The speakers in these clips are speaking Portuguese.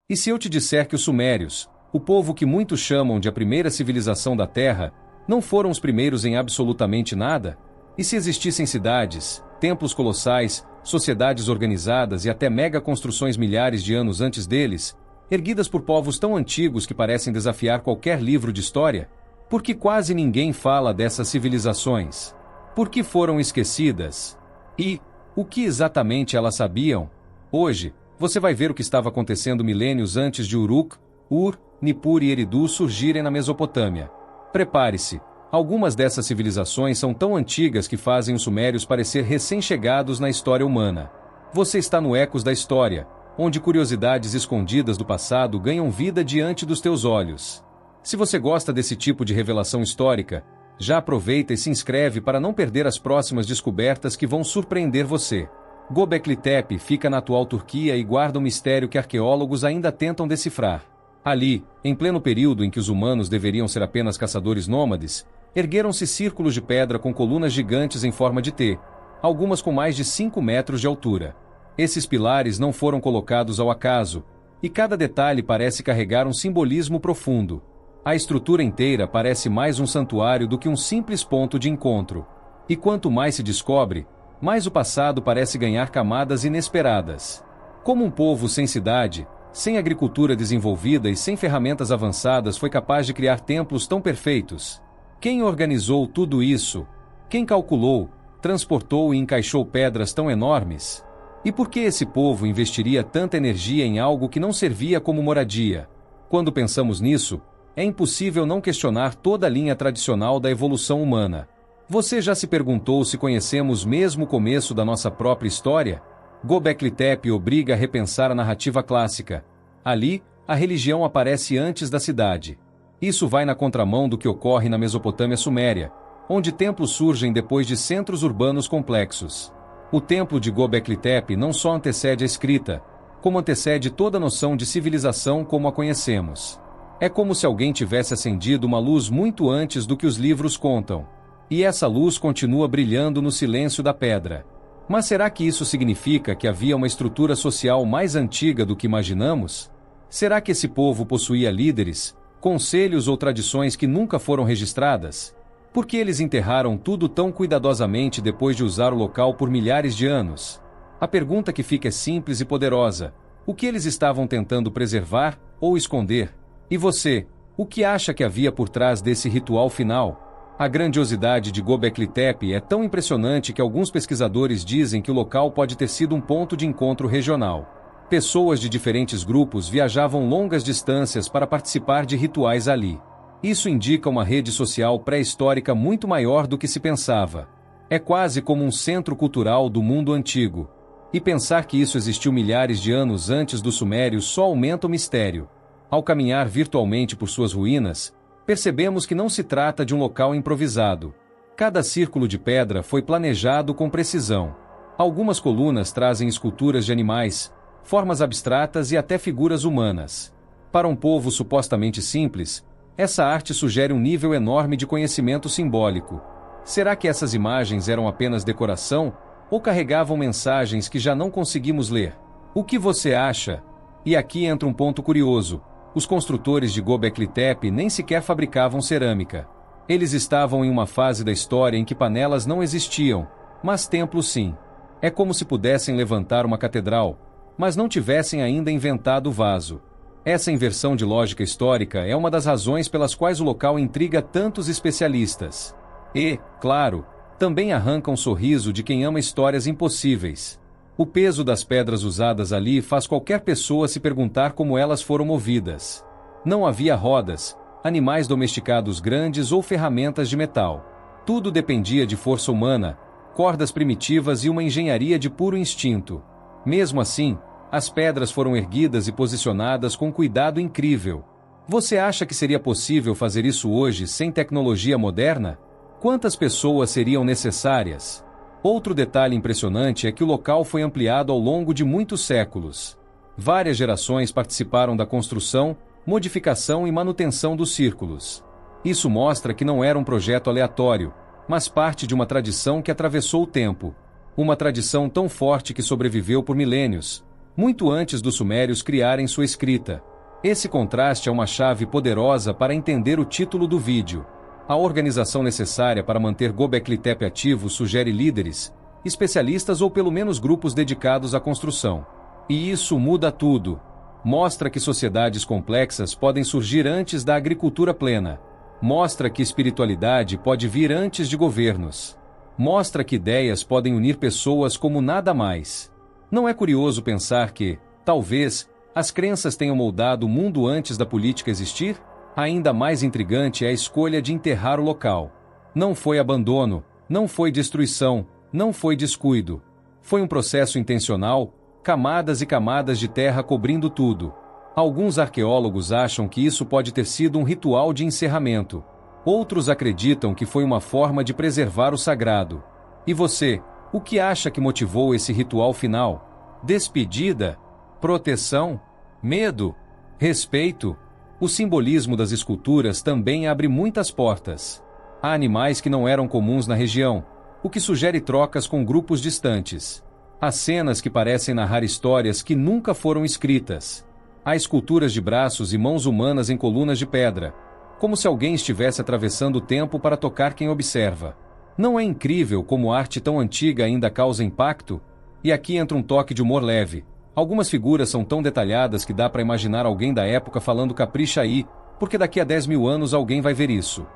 E se eu te disser que os sumérios, o povo que muitos chamam de a primeira civilização da Terra, não foram os primeiros em absolutamente nada? E se existissem cidades, templos colossais, sociedades organizadas e até mega-construções milhares de anos antes deles, erguidas por povos tão antigos que parecem desafiar qualquer livro de história? Por que quase ninguém fala dessas civilizações? Por que foram esquecidas? E o que exatamente elas sabiam? Hoje, você vai ver o que estava acontecendo milênios antes de Uruk, Ur, Nippur e Eridu surgirem na Mesopotâmia. Prepare-se. Algumas dessas civilizações são tão antigas que fazem os sumérios parecer recém-chegados na história humana. Você está no Ecos da História, onde curiosidades escondidas do passado ganham vida diante dos teus olhos. Se você gosta desse tipo de revelação histórica, já aproveita e se inscreve para não perder as próximas descobertas que vão surpreender você. Göbekli Tepe fica na atual Turquia e guarda um mistério que arqueólogos ainda tentam decifrar. Ali, em pleno período em que os humanos deveriam ser apenas caçadores nômades, ergueram-se círculos de pedra com colunas gigantes em forma de T, algumas com mais de 5 metros de altura. Esses pilares não foram colocados ao acaso, e cada detalhe parece carregar um simbolismo profundo. A estrutura inteira parece mais um santuário do que um simples ponto de encontro. E quanto mais se descobre, mais o passado parece ganhar camadas inesperadas. Como um povo sem cidade, sem agricultura desenvolvida e sem ferramentas avançadas foi capaz de criar templos tão perfeitos? Quem organizou tudo isso? Quem calculou, transportou e encaixou pedras tão enormes? E por que esse povo investiria tanta energia em algo que não servia como moradia? Quando pensamos nisso, é impossível não questionar toda a linha tradicional da evolução humana. Você já se perguntou se conhecemos mesmo o começo da nossa própria história? Göbekli Tepe obriga a repensar a narrativa clássica. Ali, a religião aparece antes da cidade. Isso vai na contramão do que ocorre na Mesopotâmia suméria, onde templos surgem depois de centros urbanos complexos. O templo de Göbekli Tepe não só antecede a escrita, como antecede toda a noção de civilização como a conhecemos. É como se alguém tivesse acendido uma luz muito antes do que os livros contam. E essa luz continua brilhando no silêncio da pedra. Mas será que isso significa que havia uma estrutura social mais antiga do que imaginamos? Será que esse povo possuía líderes, conselhos ou tradições que nunca foram registradas? Por que eles enterraram tudo tão cuidadosamente depois de usar o local por milhares de anos? A pergunta que fica é simples e poderosa. O que eles estavam tentando preservar ou esconder? E você, o que acha que havia por trás desse ritual final? A grandiosidade de Göbekli Tepe é tão impressionante que alguns pesquisadores dizem que o local pode ter sido um ponto de encontro regional. Pessoas de diferentes grupos viajavam longas distâncias para participar de rituais ali. Isso indica uma rede social pré-histórica muito maior do que se pensava. É quase como um centro cultural do mundo antigo. E pensar que isso existiu milhares de anos antes dos sumérios só aumenta o mistério. Ao caminhar virtualmente por suas ruínas, percebemos que não se trata de um local improvisado. Cada círculo de pedra foi planejado com precisão. Algumas colunas trazem esculturas de animais, formas abstratas e até figuras humanas. Para um povo supostamente simples, essa arte sugere um nível enorme de conhecimento simbólico. Será que essas imagens eram apenas decoração ou carregavam mensagens que já não conseguimos ler? O que você acha? E aqui entra um ponto curioso. Os construtores de Göbekli Tepe nem sequer fabricavam cerâmica. Eles estavam em uma fase da história em que panelas não existiam, mas templos sim. É como se pudessem levantar uma catedral, mas não tivessem ainda inventado o vaso. Essa inversão de lógica histórica é uma das razões pelas quais o local intriga tantos especialistas. E, claro, também arranca um sorriso de quem ama histórias impossíveis. O peso das pedras usadas ali faz qualquer pessoa se perguntar como elas foram movidas. Não havia rodas, animais domesticados grandes ou ferramentas de metal. Tudo dependia de força humana, cordas primitivas e uma engenharia de puro instinto. Mesmo assim, as pedras foram erguidas e posicionadas com cuidado incrível. Você acha que seria possível fazer isso hoje sem tecnologia moderna? Quantas pessoas seriam necessárias? Outro detalhe impressionante é que o local foi ampliado ao longo de muitos séculos. Várias gerações participaram da construção, modificação e manutenção dos círculos. Isso mostra que não era um projeto aleatório, mas parte de uma tradição que atravessou o tempo. Uma tradição tão forte que sobreviveu por milênios, muito antes dos sumérios criarem sua escrita. Esse contraste é uma chave poderosa para entender o título do vídeo. A organização necessária para manter Göbekli Tepe ativo sugere líderes, especialistas ou pelo menos grupos dedicados à construção. E isso muda tudo. Mostra que sociedades complexas podem surgir antes da agricultura plena. Mostra que espiritualidade pode vir antes de governos. Mostra que ideias podem unir pessoas como nada mais. Não é curioso pensar que, talvez, as crenças tenham moldado o mundo antes da política existir? Ainda mais intrigante é a escolha de enterrar o local. Não foi abandono, não foi destruição, não foi descuido. Foi um processo intencional, camadas e camadas de terra cobrindo tudo. Alguns arqueólogos acham que isso pode ter sido um ritual de encerramento. Outros acreditam que foi uma forma de preservar o sagrado. E você, o que acha que motivou esse ritual final? Despedida? Proteção? Medo? Respeito? O simbolismo das esculturas também abre muitas portas. Há animais que não eram comuns na região, o que sugere trocas com grupos distantes. Há cenas que parecem narrar histórias que nunca foram escritas. Há esculturas de braços e mãos humanas em colunas de pedra, como se alguém estivesse atravessando o tempo para tocar quem observa. Não é incrível como arte tão antiga ainda causa impacto? E aqui entra um toque de humor leve. Algumas figuras são tão detalhadas que dá para imaginar alguém da época falando capricha aí, porque daqui a 10 mil anos alguém vai ver isso.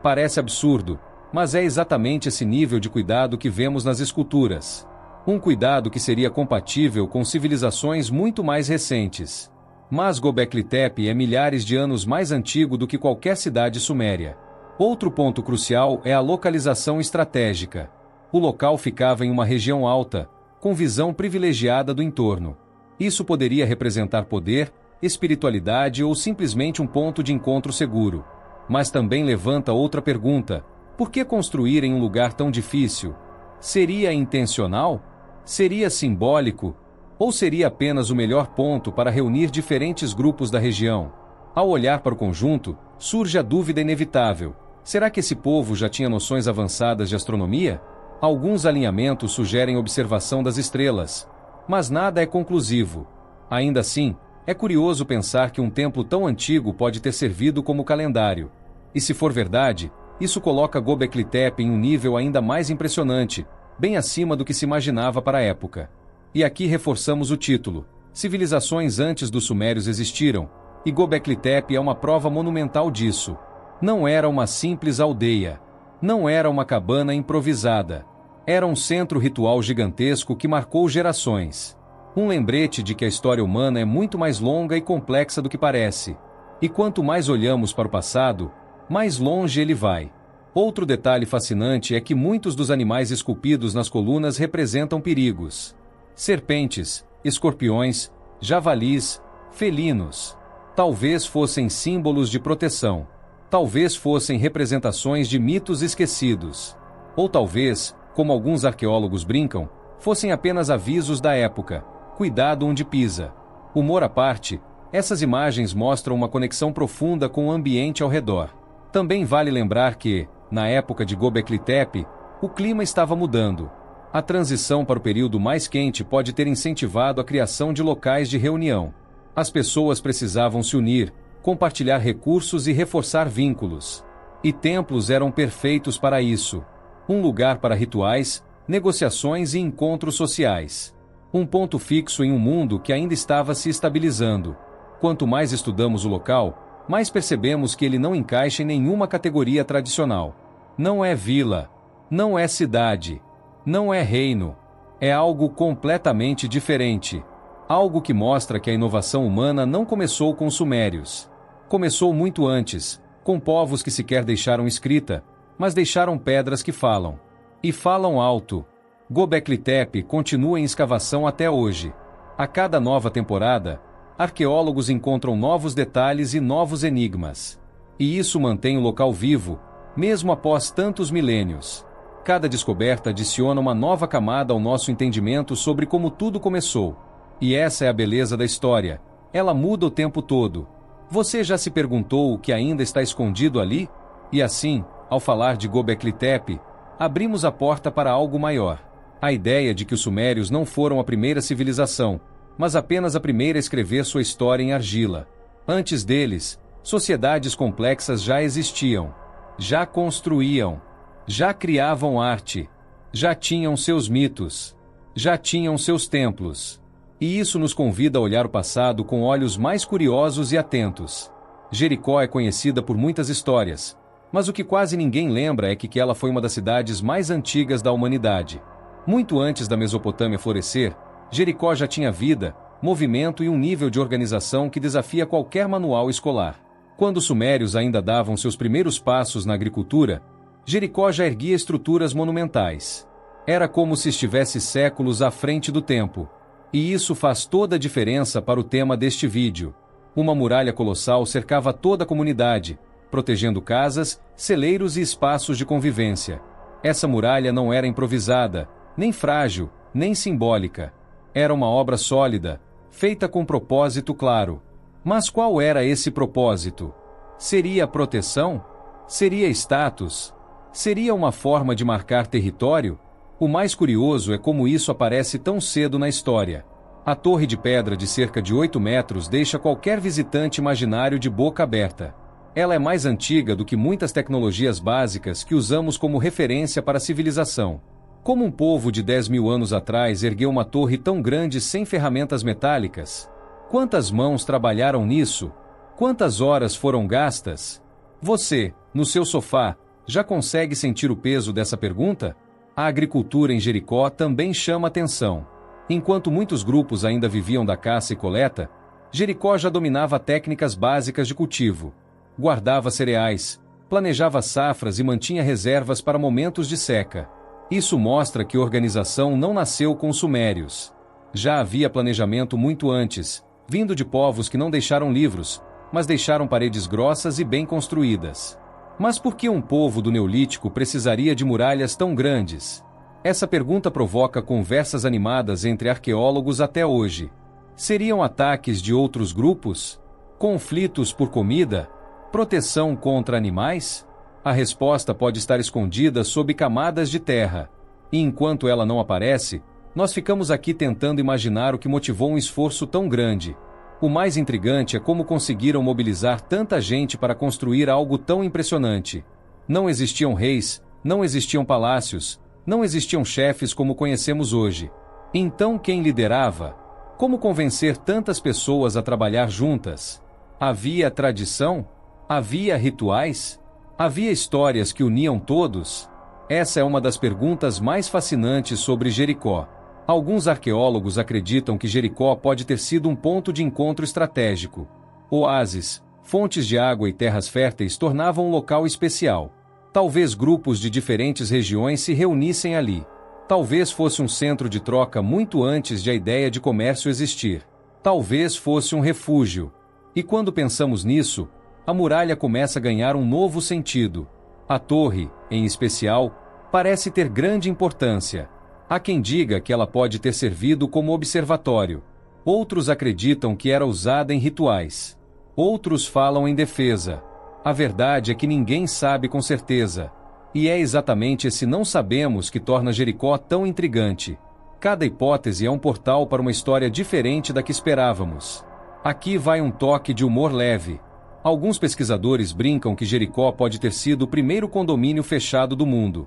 Parece absurdo, mas é exatamente esse nível de cuidado que vemos nas esculturas. Um cuidado que seria compatível com civilizações muito mais recentes. Mas Göbekli Tepe é milhares de anos mais antigo do que qualquer cidade suméria. Outro ponto crucial é a localização estratégica. O local ficava em uma região alta, com visão privilegiada do entorno. Isso poderia representar poder, espiritualidade ou simplesmente um ponto de encontro seguro. Mas também levanta outra pergunta: por que construir em um lugar tão difícil? Seria intencional? Seria simbólico? Ou seria apenas o melhor ponto para reunir diferentes grupos da região? Ao olhar para o conjunto, surge a dúvida inevitável: será que esse povo já tinha noções avançadas de astronomia? Alguns alinhamentos sugerem observação das estrelas, mas nada é conclusivo. Ainda assim, é curioso pensar que um templo tão antigo pode ter servido como calendário. E se for verdade, isso coloca Göbekli Tepe em um nível ainda mais impressionante, bem acima do que se imaginava para a época. E aqui reforçamos o título: civilizações antes dos sumérios existiram, e Göbekli Tepe é uma prova monumental disso. Não era uma simples aldeia. Não era uma cabana improvisada. Era um centro ritual gigantesco que marcou gerações. Um lembrete de que a história humana é muito mais longa e complexa do que parece. E quanto mais olhamos para o passado, mais longe ele vai. Outro detalhe fascinante é que muitos dos animais esculpidos nas colunas representam perigos. Serpentes, escorpiões, javalis, felinos. Talvez fossem símbolos de proteção. Talvez fossem representações de mitos esquecidos. Ou talvez, como alguns arqueólogos brincam, fossem apenas avisos da época. Cuidado onde pisa. Humor à parte, essas imagens mostram uma conexão profunda com o ambiente ao redor. Também vale lembrar que, na época de Göbekli Tepe, o clima estava mudando. A transição para o período mais quente pode ter incentivado a criação de locais de reunião. As pessoas precisavam se unir, compartilhar recursos e reforçar vínculos. E templos eram perfeitos para isso. Um lugar para rituais, negociações e encontros sociais. Um ponto fixo em um mundo que ainda estava se estabilizando. Quanto mais estudamos o local, mais percebemos que ele não encaixa em nenhuma categoria tradicional. Não é vila, não é cidade, não é reino. É algo completamente diferente. Algo que mostra que a inovação humana não começou com os sumérios. Começou muito antes, com povos que sequer deixaram escrita, mas deixaram pedras que falam. E falam alto. Göbekli Tepe continua em escavação até hoje. A cada nova temporada, arqueólogos encontram novos detalhes e novos enigmas. E isso mantém o local vivo, mesmo após tantos milênios. Cada descoberta adiciona uma nova camada ao nosso entendimento sobre como tudo começou. E essa é a beleza da história. Ela muda o tempo todo. Você já se perguntou o que ainda está escondido ali? E assim, ao falar de Göbekli Tepe, abrimos a porta para algo maior. A ideia de que os sumérios não foram a primeira civilização, mas apenas a primeira a escrever sua história em argila. Antes deles, sociedades complexas já existiam, já construíam, já criavam arte, já tinham seus mitos, já tinham seus templos. E isso nos convida a olhar o passado com olhos mais curiosos e atentos. Jericó é conhecida por muitas histórias, mas o que quase ninguém lembra é que ela foi uma das cidades mais antigas da humanidade. Muito antes da Mesopotâmia florescer, Jericó já tinha vida, movimento e um nível de organização que desafia qualquer manual escolar. Quando os sumérios ainda davam seus primeiros passos na agricultura, Jericó já erguia estruturas monumentais. Era como se estivesse séculos à frente do tempo. E isso faz toda a diferença para o tema deste vídeo. Uma muralha colossal cercava toda a comunidade, protegendo casas, celeiros e espaços de convivência. Essa muralha não era improvisada, nem frágil, nem simbólica. Era uma obra sólida, feita com propósito claro. Mas qual era esse propósito? Seria proteção? Seria status? Seria uma forma de marcar território? O mais curioso é como isso aparece tão cedo na história. A torre de pedra de cerca de 8 metros deixa qualquer visitante imaginário de boca aberta. Ela é mais antiga do que muitas tecnologias básicas que usamos como referência para a civilização. Como um povo de 10.000 anos atrás ergueu uma torre tão grande sem ferramentas metálicas? Quantas mãos trabalharam nisso? Quantas horas foram gastas? Você, no seu sofá, já consegue sentir o peso dessa pergunta? A agricultura em Jericó também chama atenção. Enquanto muitos grupos ainda viviam da caça e coleta, Jericó já dominava técnicas básicas de cultivo. Guardava cereais, planejava safras e mantinha reservas para momentos de seca. Isso mostra que a organização não nasceu com os sumérios. Já havia planejamento muito antes, vindo de povos que não deixaram livros, mas deixaram paredes grossas e bem construídas. Mas por que um povo do Neolítico precisaria de muralhas tão grandes? Essa pergunta provoca conversas animadas entre arqueólogos até hoje. Seriam ataques de outros grupos? Conflitos por comida? Proteção contra animais? A resposta pode estar escondida sob camadas de terra. E enquanto ela não aparece, nós ficamos aqui tentando imaginar o que motivou um esforço tão grande. O mais intrigante é como conseguiram mobilizar tanta gente para construir algo tão impressionante. Não existiam reis, não existiam palácios, não existiam chefes como conhecemos hoje. Então quem liderava? Como convencer tantas pessoas a trabalhar juntas? Havia tradição? Havia rituais? Havia histórias que uniam todos? Essa é uma das perguntas mais fascinantes sobre Jericó. Alguns arqueólogos acreditam que Jericó pode ter sido um ponto de encontro estratégico. Oásis, fontes de água e terras férteis tornavam um local especial. Talvez grupos de diferentes regiões se reunissem ali. Talvez fosse um centro de troca muito antes de a ideia de comércio existir. Talvez fosse um refúgio. E quando pensamos nisso, a muralha começa a ganhar um novo sentido. A torre, em especial, parece ter grande importância. Há quem diga que ela pode ter servido como observatório. Outros acreditam que era usada em rituais. Outros falam em defesa. A verdade é que ninguém sabe com certeza. E é exatamente esse não sabemos que torna Jericó tão intrigante. Cada hipótese é um portal para uma história diferente da que esperávamos. Aqui vai um toque de humor leve. Alguns pesquisadores brincam que Jericó pode ter sido o primeiro condomínio fechado do mundo.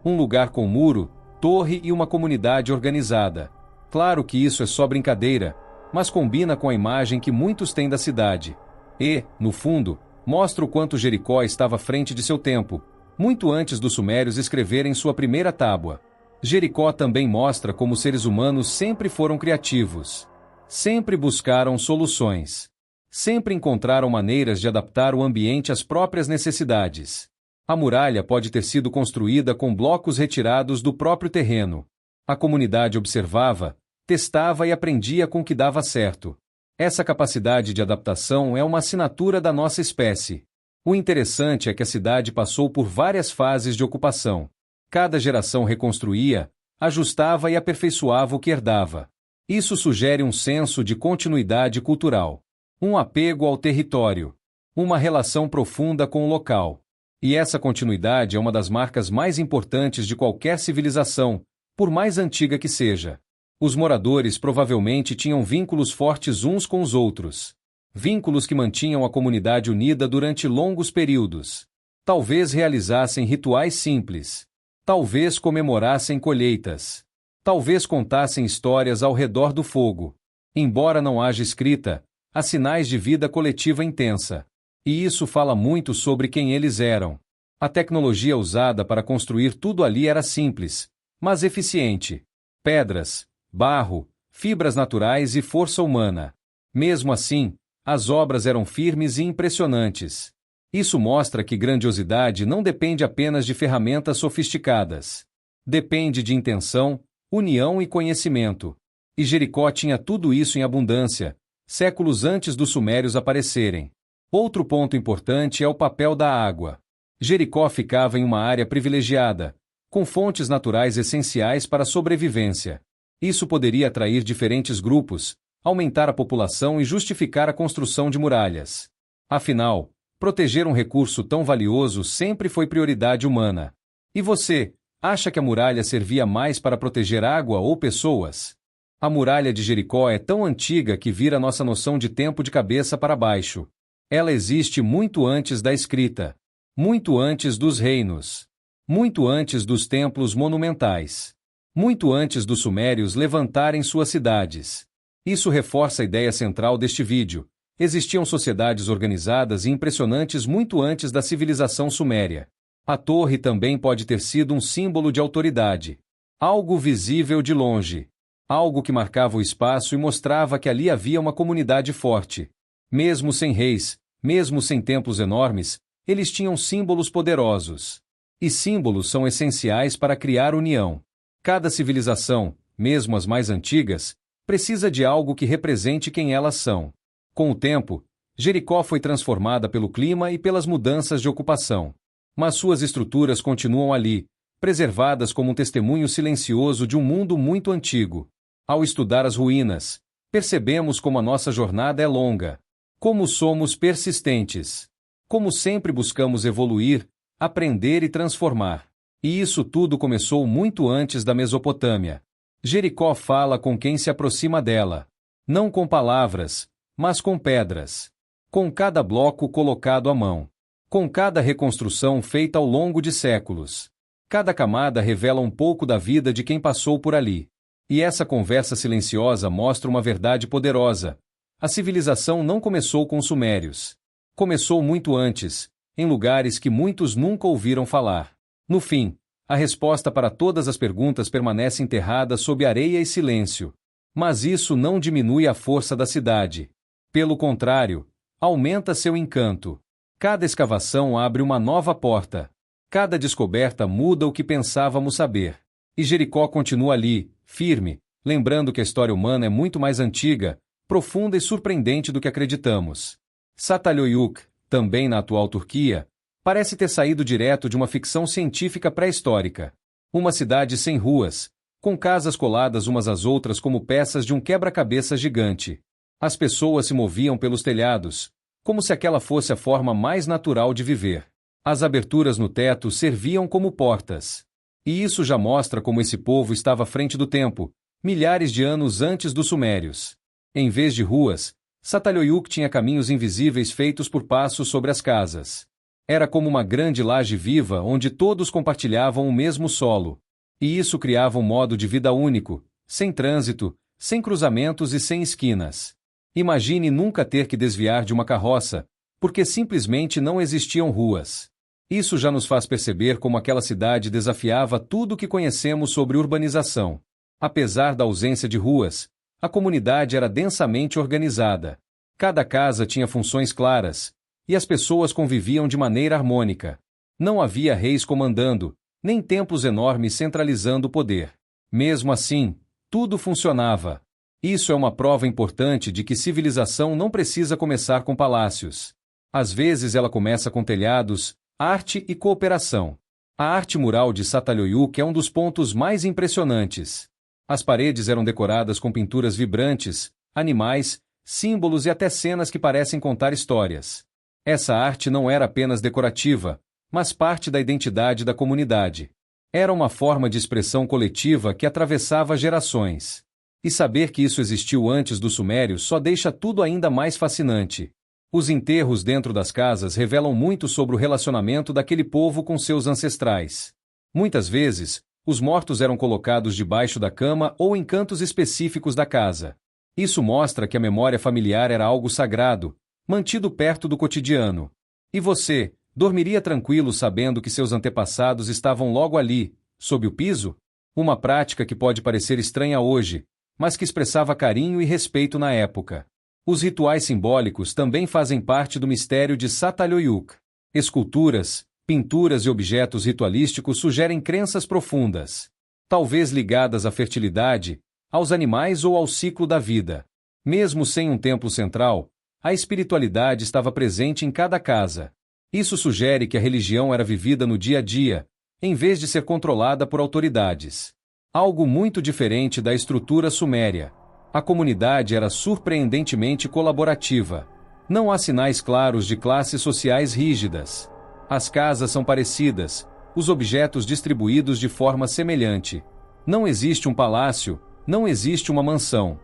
Um lugar com muro, torre e uma comunidade organizada. Claro que isso é só brincadeira, mas combina com a imagem que muitos têm da cidade. E, no fundo, mostra o quanto Jericó estava à frente de seu tempo, muito antes dos sumérios escreverem sua primeira tábua. Jericó também mostra como os seres humanos sempre foram criativos. Sempre buscaram soluções. Sempre encontraram maneiras de adaptar o ambiente às próprias necessidades. A muralha pode ter sido construída com blocos retirados do próprio terreno. A comunidade observava, testava e aprendia com o que dava certo. Essa capacidade de adaptação é uma assinatura da nossa espécie. O interessante é que a cidade passou por várias fases de ocupação. Cada geração reconstruía, ajustava e aperfeiçoava o que herdava. Isso sugere um senso de continuidade cultural, um apego ao território, uma relação profunda com o local. E essa continuidade é uma das marcas mais importantes de qualquer civilização, por mais antiga que seja. Os moradores provavelmente tinham vínculos fortes uns com os outros. Vínculos que mantinham a comunidade unida durante longos períodos. Talvez realizassem rituais simples. Talvez comemorassem colheitas. Talvez contassem histórias ao redor do fogo. Embora não haja escrita, há sinais de vida coletiva intensa. E isso fala muito sobre quem eles eram. A tecnologia usada para construir tudo ali era simples, mas eficiente. Pedras, barro, fibras naturais e força humana. Mesmo assim, as obras eram firmes e impressionantes. Isso mostra que grandiosidade não depende apenas de ferramentas sofisticadas. Depende de intenção, união e conhecimento. E Jericó tinha tudo isso em abundância, séculos antes dos sumérios aparecerem. Outro ponto importante é o papel da água. Jericó ficava em uma área privilegiada, com fontes naturais essenciais para a sobrevivência. Isso poderia atrair diferentes grupos, aumentar a população e justificar a construção de muralhas. Afinal, proteger um recurso tão valioso sempre foi prioridade humana. E você, acha que a muralha servia mais para proteger água ou pessoas? A muralha de Jericó é tão antiga que vira nossa noção de tempo de cabeça para baixo. Ela existe muito antes da escrita, muito antes dos reinos, muito antes dos templos monumentais, muito antes dos sumérios levantarem suas cidades. Isso reforça a ideia central deste vídeo. Existiam sociedades organizadas e impressionantes muito antes da civilização suméria. A torre também pode ter sido um símbolo de autoridade. Algo visível de longe. Algo que marcava o espaço e mostrava que ali havia uma comunidade forte. Mesmo sem reis, mesmo sem templos enormes, eles tinham símbolos poderosos. E símbolos são essenciais para criar união. Cada civilização, mesmo as mais antigas, precisa de algo que represente quem elas são. Com o tempo, Jericó foi transformada pelo clima e pelas mudanças de ocupação. Mas suas estruturas continuam ali, preservadas como um testemunho silencioso de um mundo muito antigo. Ao estudar as ruínas, percebemos como a nossa jornada é longa. Como somos persistentes. Como sempre buscamos evoluir, aprender e transformar. E isso tudo começou muito antes da Mesopotâmia. Jericó fala com quem se aproxima dela. Não com palavras, mas com pedras. Com cada bloco colocado à mão. Com cada reconstrução feita ao longo de séculos. Cada camada revela um pouco da vida de quem passou por ali. E essa conversa silenciosa mostra uma verdade poderosa. A civilização não começou com os sumérios. Começou muito antes, em lugares que muitos nunca ouviram falar. No fim, a resposta para todas as perguntas permanece enterrada sob areia e silêncio. Mas isso não diminui a força da cidade. Pelo contrário, aumenta seu encanto. Cada escavação abre uma nova porta. Cada descoberta muda o que pensávamos saber. E Jericó continua ali, firme, lembrando que a história humana é muito mais antiga, profunda e surpreendente do que acreditamos. Çatalhöyük, também na atual Turquia, parece ter saído direto de uma ficção científica pré-histórica. Uma cidade sem ruas, com casas coladas umas às outras como peças de um quebra-cabeça gigante. As pessoas se moviam pelos telhados, como se aquela fosse a forma mais natural de viver. As aberturas no teto serviam como portas. E isso já mostra como esse povo estava à frente do tempo, milhares de anos antes dos sumérios. Em vez de ruas, Çatalhöyük tinha caminhos invisíveis feitos por passos sobre as casas. Era como uma grande laje viva onde todos compartilhavam o mesmo solo. E isso criava um modo de vida único, sem trânsito, sem cruzamentos e sem esquinas. Imagine nunca ter que desviar de uma carroça, porque simplesmente não existiam ruas. Isso já nos faz perceber como aquela cidade desafiava tudo o que conhecemos sobre urbanização. Apesar da ausência de ruas, a comunidade era densamente organizada. Cada casa tinha funções claras, e as pessoas conviviam de maneira harmônica. Não havia reis comandando, nem templos enormes centralizando o poder. Mesmo assim, tudo funcionava. Isso é uma prova importante de que civilização não precisa começar com palácios. Às vezes ela começa com telhados, arte e cooperação. A arte mural de Çatalhöyük é um dos pontos mais impressionantes. As paredes eram decoradas com pinturas vibrantes, animais, símbolos e até cenas que parecem contar histórias. Essa arte não era apenas decorativa, mas parte da identidade da comunidade. Era uma forma de expressão coletiva que atravessava gerações. E saber que isso existiu antes dos sumérios só deixa tudo ainda mais fascinante. Os enterros dentro das casas revelam muito sobre o relacionamento daquele povo com seus ancestrais. Muitas vezes, os mortos eram colocados debaixo da cama ou em cantos específicos da casa. Isso mostra que a memória familiar era algo sagrado, mantido perto do cotidiano. E você, dormiria tranquilo sabendo que seus antepassados estavam logo ali, sob o piso? Uma prática que pode parecer estranha hoje, mas que expressava carinho e respeito na época. Os rituais simbólicos também fazem parte do mistério de Çatalhöyük. Esculturas, pinturas e objetos ritualísticos sugerem crenças profundas, talvez ligadas à fertilidade, aos animais ou ao ciclo da vida. Mesmo sem um templo central, a espiritualidade estava presente em cada casa. Isso sugere que a religião era vivida no dia a dia, em vez de ser controlada por autoridades. Algo muito diferente da estrutura suméria. A comunidade era surpreendentemente colaborativa. Não há sinais claros de classes sociais rígidas. As casas são parecidas, os objetos distribuídos de forma semelhante. Não existe um palácio, não existe uma mansão.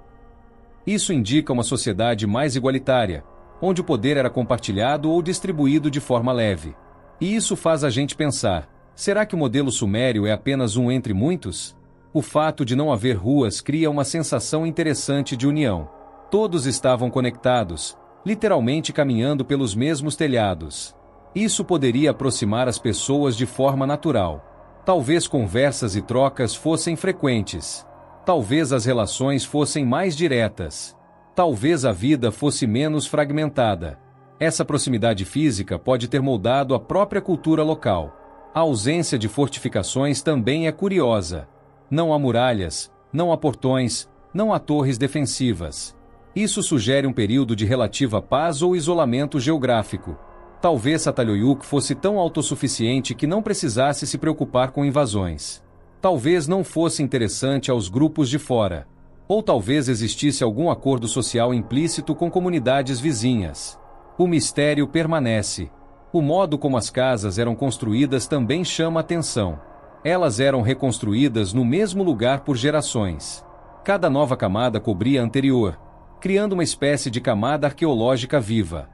Isso indica uma sociedade mais igualitária, onde o poder era compartilhado ou distribuído de forma leve. E isso faz a gente pensar, será que o modelo sumério é apenas um entre muitos? O fato de não haver ruas cria uma sensação interessante de união. Todos estavam conectados, literalmente caminhando pelos mesmos telhados. Isso poderia aproximar as pessoas de forma natural. Talvez conversas e trocas fossem frequentes. Talvez as relações fossem mais diretas. Talvez a vida fosse menos fragmentada. Essa proximidade física pode ter moldado a própria cultura local. A ausência de fortificações também é curiosa. Não há muralhas, não há portões, não há torres defensivas. Isso sugere um período de relativa paz ou isolamento geográfico. Talvez Çatalhöyük fosse tão autossuficiente que não precisasse se preocupar com invasões. Talvez não fosse interessante aos grupos de fora. Ou talvez existisse algum acordo social implícito com comunidades vizinhas. O mistério permanece. O modo como as casas eram construídas também chama atenção. Elas eram reconstruídas no mesmo lugar por gerações. Cada nova camada cobria a anterior, criando uma espécie de camada arqueológica viva.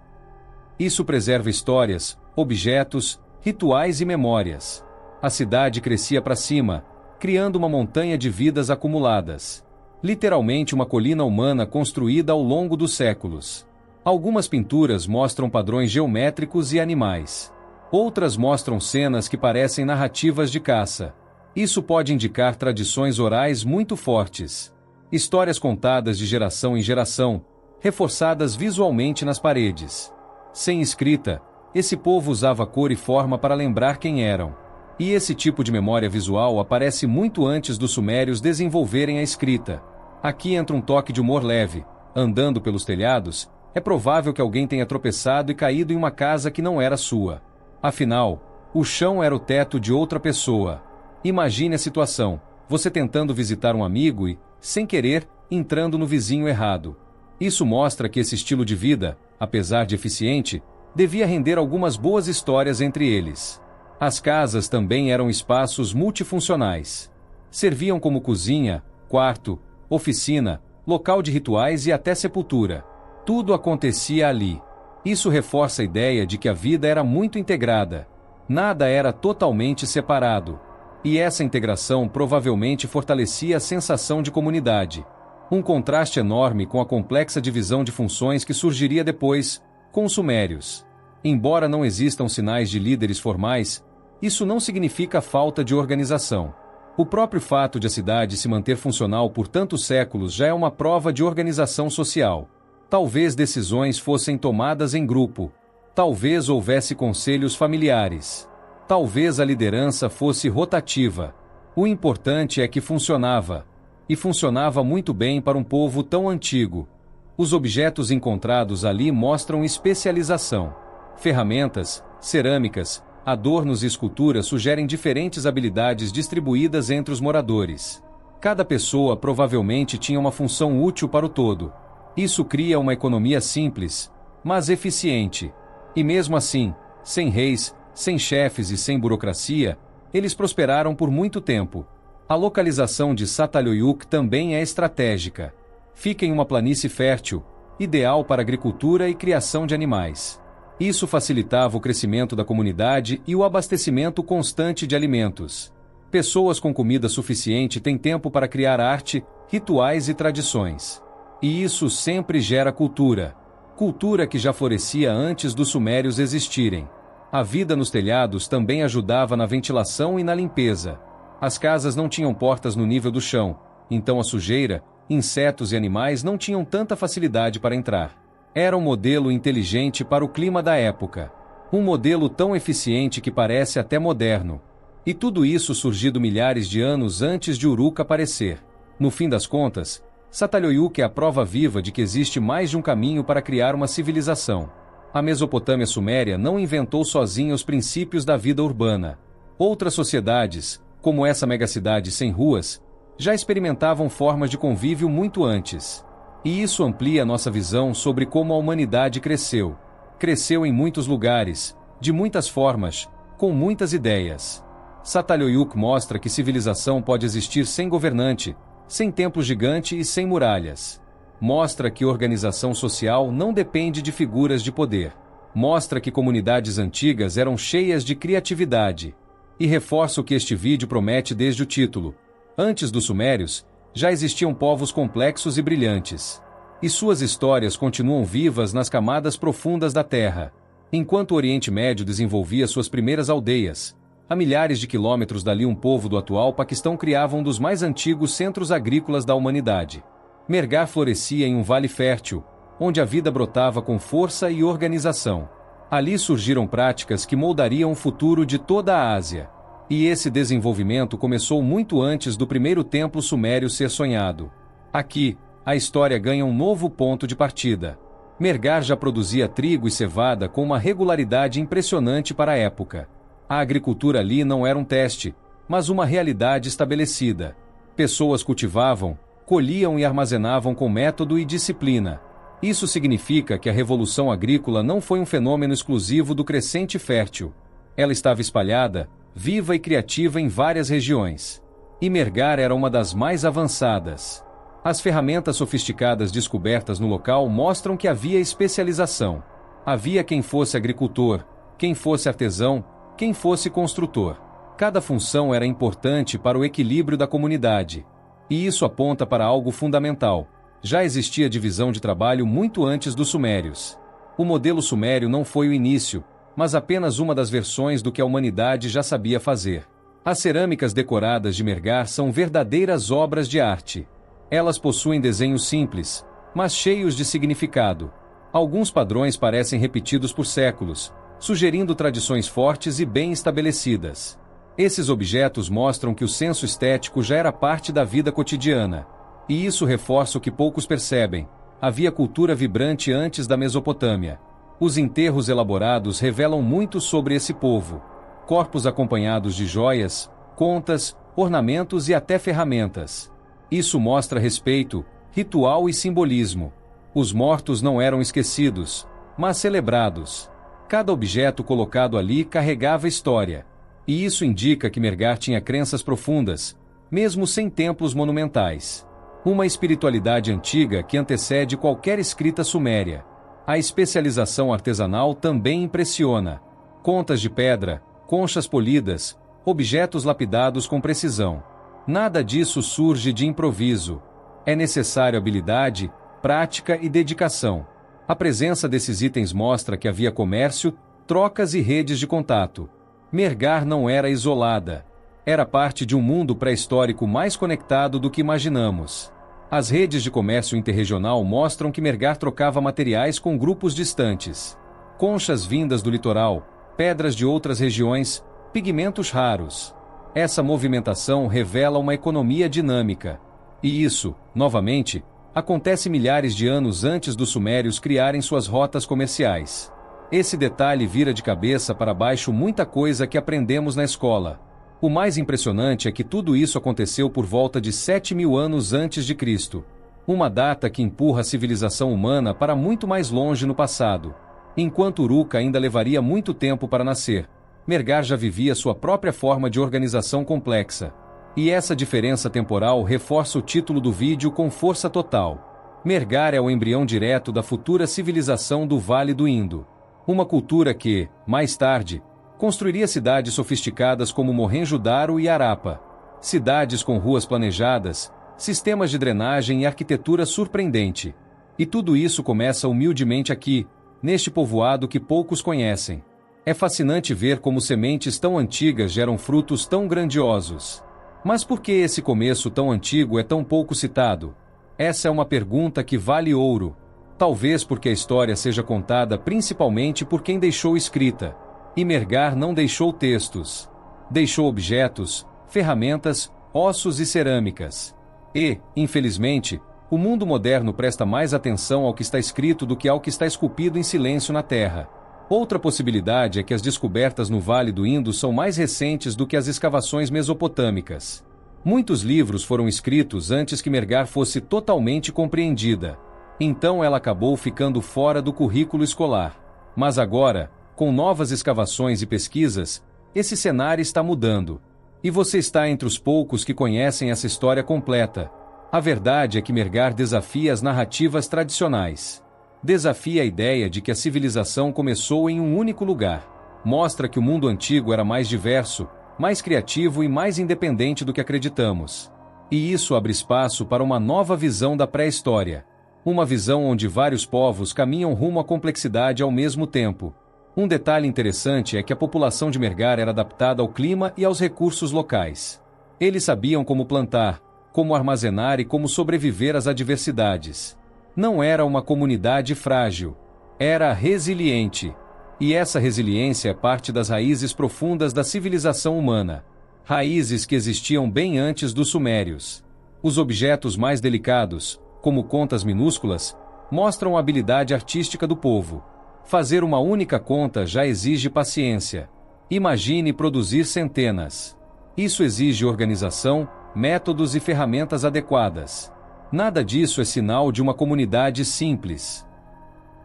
Isso preserva histórias, objetos, rituais e memórias. A cidade crescia para cima, criando uma montanha de vidas acumuladas. Literalmente uma colina humana construída ao longo dos séculos. Algumas pinturas mostram padrões geométricos e animais. Outras mostram cenas que parecem narrativas de caça. Isso pode indicar tradições orais muito fortes. Histórias contadas de geração em geração, reforçadas visualmente nas paredes. Sem escrita, esse povo usava cor e forma para lembrar quem eram. E esse tipo de memória visual aparece muito antes dos sumérios desenvolverem a escrita. Aqui entra um toque de humor leve. Andando pelos telhados, é provável que alguém tenha tropeçado e caído em uma casa que não era sua. Afinal, o chão era o teto de outra pessoa. Imagine a situação, você tentando visitar um amigo e, sem querer, entrando no vizinho errado. Isso mostra que esse estilo de vida, apesar de eficiente, devia render algumas boas histórias entre eles. As casas também eram espaços multifuncionais. Serviam como cozinha, quarto, oficina, local de rituais e até sepultura. Tudo acontecia ali. Isso reforça a ideia de que a vida era muito integrada. Nada era totalmente separado. E essa integração provavelmente fortalecia a sensação de comunidade. Um contraste enorme com a complexa divisão de funções que surgiria depois, com os sumérios. Embora não existam sinais de líderes formais, isso não significa falta de organização. O próprio fato de a cidade se manter funcional por tantos séculos já é uma prova de organização social. Talvez decisões fossem tomadas em grupo. Talvez houvesse conselhos familiares. Talvez a liderança fosse rotativa. O importante é que funcionava. E funcionava muito bem para um povo tão antigo. Os objetos encontrados ali mostram especialização. Ferramentas, cerâmicas, adornos e esculturas sugerem diferentes habilidades distribuídas entre os moradores. Cada pessoa provavelmente tinha uma função útil para o todo. Isso cria uma economia simples, mas eficiente. E mesmo assim, sem reis, sem chefes e sem burocracia, eles prosperaram por muito tempo. A localização de Çatalhöyük também é estratégica. Fica em uma planície fértil, ideal para agricultura e criação de animais. Isso facilitava o crescimento da comunidade e o abastecimento constante de alimentos. Pessoas com comida suficiente têm tempo para criar arte, rituais e tradições. E isso sempre gera cultura. Cultura que já florescia antes dos sumérios existirem. A vida nos telhados também ajudava na ventilação e na limpeza. As casas não tinham portas no nível do chão, então a sujeira, insetos e animais não tinham tanta facilidade para entrar. Era um modelo inteligente para o clima da época. Um modelo tão eficiente que parece até moderno. E tudo isso surgido milhares de anos antes de Uruk aparecer. No fim das contas, Çatalhöyük é a prova viva de que existe mais de um caminho para criar uma civilização. A Mesopotâmia suméria não inventou sozinha os princípios da vida urbana. Outras sociedades, como essa megacidade sem ruas, já experimentavam formas de convívio muito antes. E isso amplia nossa visão sobre como a humanidade cresceu. Cresceu em muitos lugares, de muitas formas, com muitas ideias. Çatalhöyük mostra que civilização pode existir sem governante, sem templo gigante e sem muralhas. Mostra que organização social não depende de figuras de poder. Mostra que comunidades antigas eram cheias de criatividade. E reforça o que este vídeo promete desde o título. Antes dos sumérios, já existiam povos complexos e brilhantes. E suas histórias continuam vivas nas camadas profundas da Terra. Enquanto o Oriente Médio desenvolvia suas primeiras aldeias, a milhares de quilômetros dali um povo do atual Paquistão criava um dos mais antigos centros agrícolas da humanidade. Mehrgarh florescia em um vale fértil, onde a vida brotava com força e organização. Ali surgiram práticas que moldariam o futuro de toda a Ásia. E esse desenvolvimento começou muito antes do primeiro templo sumério ser sonhado. Aqui, a história ganha um novo ponto de partida. Mehrgarh já produzia trigo e cevada com uma regularidade impressionante para a época. A agricultura ali não era um teste, mas uma realidade estabelecida. Pessoas cultivavam, colhiam e armazenavam com método e disciplina. Isso significa que a revolução agrícola não foi um fenômeno exclusivo do crescente fértil. Ela estava espalhada, viva e criativa em várias regiões. E Mehrgarh era uma das mais avançadas. As ferramentas sofisticadas descobertas no local mostram que havia especialização. Havia quem fosse agricultor, quem fosse artesão, quem fosse construtor. Cada função era importante para o equilíbrio da comunidade. E isso aponta para algo fundamental. Já existia divisão de trabalho muito antes dos sumérios. O modelo sumério não foi o início, mas apenas uma das versões do que a humanidade já sabia fazer. As cerâmicas decoradas de Mehrgarh são verdadeiras obras de arte. Elas possuem desenhos simples, mas cheios de significado. Alguns padrões parecem repetidos por séculos, sugerindo tradições fortes e bem estabelecidas. Esses objetos mostram que o senso estético já era parte da vida cotidiana. E isso reforça o que poucos percebem. Havia cultura vibrante antes da Mesopotâmia. Os enterros elaborados revelam muito sobre esse povo. Corpos acompanhados de joias, contas, ornamentos e até ferramentas. Isso mostra respeito, ritual e simbolismo. Os mortos não eram esquecidos, mas celebrados. Cada objeto colocado ali carregava história. E isso indica que Mehrgarh tinha crenças profundas, mesmo sem templos monumentais. Uma espiritualidade antiga que antecede qualquer escrita suméria. A especialização artesanal também impressiona. Contas de pedra, conchas polidas, objetos lapidados com precisão. Nada disso surge de improviso. É necessário habilidade, prática e dedicação. A presença desses itens mostra que havia comércio, trocas e redes de contato. Mehrgarh não era isolada. Era parte de um mundo pré-histórico mais conectado do que imaginamos. As redes de comércio interregional mostram que Mehrgarh trocava materiais com grupos distantes. Conchas vindas do litoral, pedras de outras regiões, pigmentos raros. Essa movimentação revela uma economia dinâmica. E isso, novamente, acontece milhares de anos antes dos sumérios criarem suas rotas comerciais. Esse detalhe vira de cabeça para baixo muita coisa que aprendemos na escola. O mais impressionante é que tudo isso aconteceu por volta de 7.000 anos antes de Cristo. Uma data que empurra a civilização humana para muito mais longe no passado. Enquanto Uruk ainda levaria muito tempo para nascer, Mehrgarh já vivia sua própria forma de organização complexa. E essa diferença temporal reforça o título do vídeo com força total. Mehrgar é o embrião direto da futura civilização do Vale do Indo. Uma cultura que, mais tarde, construiria cidades sofisticadas como Mohenjo-Daro e Harappa. Cidades com ruas planejadas, sistemas de drenagem e arquitetura surpreendente. E tudo isso começa humildemente aqui, neste povoado que poucos conhecem. É fascinante ver como sementes tão antigas geram frutos tão grandiosos. Mas por que esse começo tão antigo é tão pouco citado? Essa é uma pergunta que vale ouro. Talvez porque a história seja contada principalmente por quem deixou escrita. E Mehrgar não deixou textos. Deixou objetos, ferramentas, ossos e cerâmicas. E, infelizmente, o mundo moderno presta mais atenção ao que está escrito do que ao que está esculpido em silêncio na terra. Outra possibilidade é que as descobertas no Vale do Indo são mais recentes do que as escavações mesopotâmicas. Muitos livros foram escritos antes que Mehrgar fosse totalmente compreendida. Então ela acabou ficando fora do currículo escolar. Mas agora, com novas escavações e pesquisas, esse cenário está mudando. E você está entre os poucos que conhecem essa história completa. A verdade é que Mehrgar desafia as narrativas tradicionais. Desafia a ideia de que a civilização começou em um único lugar. Mostra que o mundo antigo era mais diverso, mais criativo e mais independente do que acreditamos. E isso abre espaço para uma nova visão da pré-história. Uma visão onde vários povos caminham rumo à complexidade ao mesmo tempo. Um detalhe interessante é que a população de Mehrgar era adaptada ao clima e aos recursos locais. Eles sabiam como plantar, como armazenar e como sobreviver às adversidades. Não era uma comunidade frágil. Era resiliente. E essa resiliência é parte das raízes profundas da civilização humana. Raízes que existiam bem antes dos sumérios. Os objetos mais delicados, como contas minúsculas, mostram a habilidade artística do povo. Fazer uma única conta já exige paciência. Imagine produzir centenas. Isso exige organização, métodos e ferramentas adequadas. Nada disso é sinal de uma comunidade simples.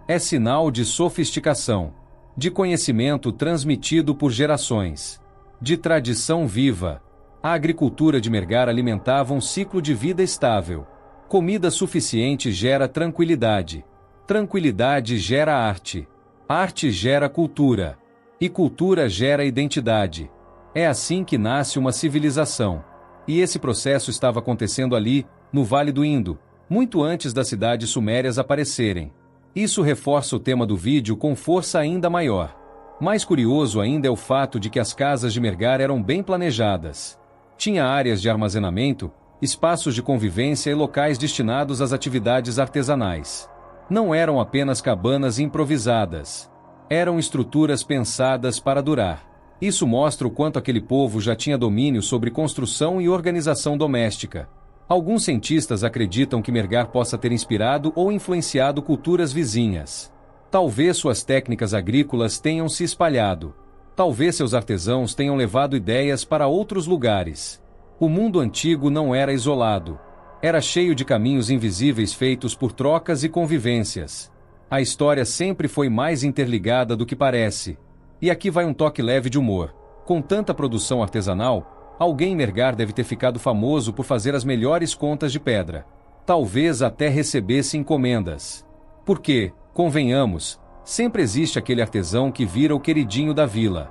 É sinal de sofisticação, de conhecimento transmitido por gerações, de tradição viva. A agricultura de Mehrgar alimentava um ciclo de vida estável. Comida suficiente gera tranquilidade. Tranquilidade gera arte. Arte gera cultura. E cultura gera identidade. É assim que nasce uma civilização. E esse processo estava acontecendo ali, no Vale do Indo, muito antes das cidades sumérias aparecerem. Isso reforça o tema do vídeo com força ainda maior. Mais curioso ainda é o fato de que as casas de Mehrgar eram bem planejadas. Tinha áreas de armazenamento, espaços de convivência e locais destinados às atividades artesanais. Não eram apenas cabanas improvisadas. Eram estruturas pensadas para durar. Isso mostra o quanto aquele povo já tinha domínio sobre construção e organização doméstica. Alguns cientistas acreditam que Mehrgar possa ter inspirado ou influenciado culturas vizinhas. Talvez suas técnicas agrícolas tenham se espalhado. Talvez seus artesãos tenham levado ideias para outros lugares. O mundo antigo não era isolado. Era cheio de caminhos invisíveis feitos por trocas e convivências. A história sempre foi mais interligada do que parece. E aqui vai um toque leve de humor. Com tanta produção artesanal, alguém em Mehrgar deve ter ficado famoso por fazer as melhores contas de pedra. Talvez até recebesse encomendas. Porque, convenhamos, sempre existe aquele artesão que vira o queridinho da vila.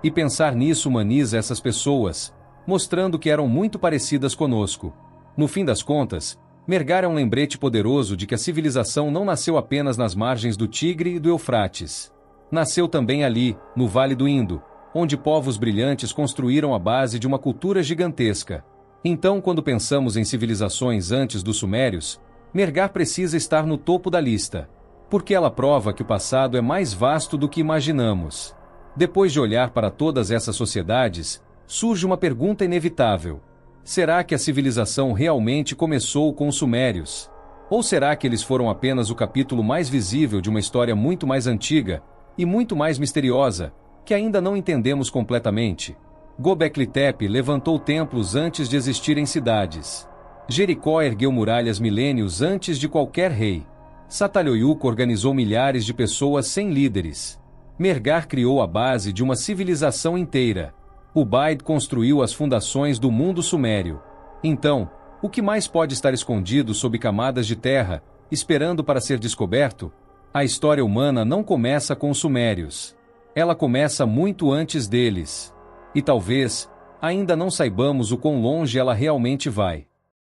E pensar nisso humaniza essas pessoas, mostrando que eram muito parecidas conosco. No fim das contas, Mehrgar é um lembrete poderoso de que a civilização não nasceu apenas nas margens do Tigre e do Eufrates. Nasceu também ali, no Vale do Indo, onde povos brilhantes construíram a base de uma cultura gigantesca. Então, quando pensamos em civilizações antes dos sumérios, Mehrgar precisa estar no topo da lista, porque ela prova que o passado é mais vasto do que imaginamos. Depois de olhar para todas essas sociedades, surge uma pergunta inevitável. Será que a civilização realmente começou com os sumérios? Ou será que eles foram apenas o capítulo mais visível de uma história muito mais antiga e muito mais misteriosa, que ainda não entendemos completamente? Göbekli Tepe levantou templos antes de existirem cidades. Jericó ergueu muralhas milênios antes de qualquer rei. Çatalhöyük organizou milhares de pessoas sem líderes. Mehrgar criou a base de uma civilização inteira. Ubaid construiu as fundações do mundo sumério. Então, o que mais pode estar escondido sob camadas de terra, esperando para ser descoberto? A história humana não começa com os sumérios. Ela começa muito antes deles. E talvez, ainda não saibamos o quão longe ela realmente vai.